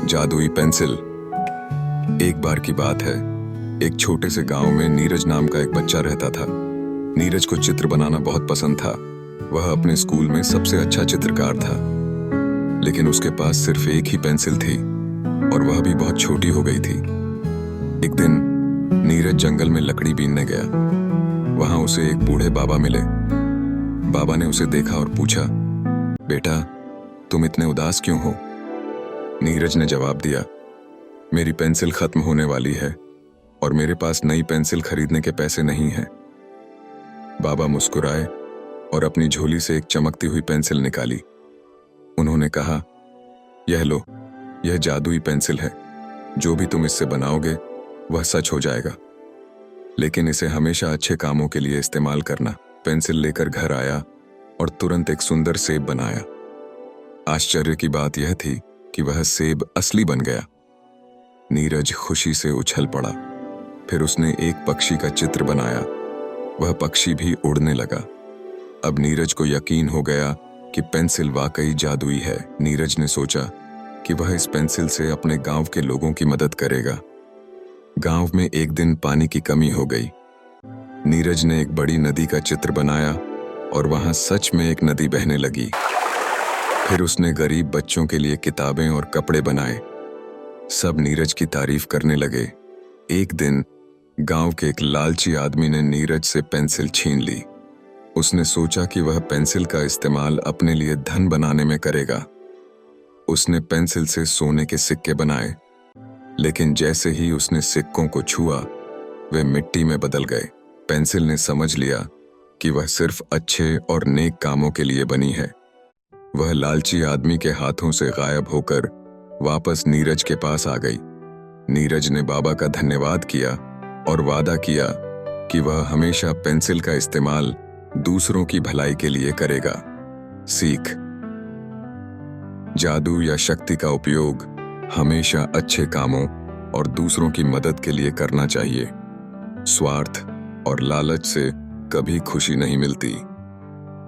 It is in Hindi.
जादुई पेंसिल। एक बार की बात है, एक छोटे से गांव में नीरज नाम का एक बच्चा रहता था। नीरज को चित्र बनाना बहुत पसंद था। वह अपने स्कूल में सबसे अच्छा चित्रकार था, लेकिन उसके पास सिर्फ एक ही पेंसिल थी और वह भी बहुत छोटी हो गई थी। एक दिन नीरज जंगल में लकड़ी बीनने गया। वहां उसे एक बूढ़े बाबा मिले। बाबा ने उसे देखा और पूछा, बेटा, तुम इतने उदास क्यों हो? नीरज ने जवाब दिया, मेरी पेंसिल खत्म होने वाली है और मेरे पास नई पेंसिल खरीदने के पैसे नहीं हैं। बाबा मुस्कुराए और अपनी झोली से एक चमकती हुई पेंसिल निकाली। उन्होंने कहा, यह लो, यह जादुई पेंसिल है। जो भी तुम इससे बनाओगे वह सच हो जाएगा, लेकिन इसे हमेशा अच्छे कामों के लिए इस्तेमाल करना। पेंसिल लेकर घर आया और तुरंत एक सुंदर सेब बनाया। आश्चर्य की बात यह थी कि वह सेब असली बन गया। नीरज खुशी से उछल पड़ा। फिर उसने एक पक्षी का चित्र बनाया। वह पक्षी भी उड़ने लगा। अब नीरज को यकीन हो गया कि पेंसिल वाकई जादुई है। नीरज ने सोचा कि वह इस पेंसिल से अपने गांव के लोगों की मदद करेगा। गांव में एक दिन पानी की कमी हो गई। नीरज ने एक बड़ी नदी का चित्र बनाया और वहां सच में एक नदी बहने लगी। फिर उसने गरीब बच्चों के लिए किताबें और कपड़े बनाए। सब नीरज की तारीफ करने लगे। एक दिन गांव के एक लालची आदमी ने नीरज से पेंसिल छीन ली। उसने सोचा कि वह पेंसिल का इस्तेमाल अपने लिए धन बनाने में करेगा। उसने पेंसिल से सोने के सिक्के बनाए, लेकिन जैसे ही उसने सिक्कों को छुआ, वे मिट्टी में बदल गए। पेंसिल ने समझ लिया कि वह सिर्फ अच्छे और नेक कामों के लिए बनी है। वह लालची आदमी के हाथों से गायब होकर वापस नीरज के पास आ गई। नीरज ने बाबा का धन्यवाद किया और वादा किया कि वह हमेशा पेंसिल का इस्तेमाल दूसरों की भलाई के लिए करेगा। सीख: जादू या शक्ति का उपयोग हमेशा अच्छे कामों और दूसरों की मदद के लिए करना चाहिए। स्वार्थ और लालच से कभी खुशी नहीं मिलती।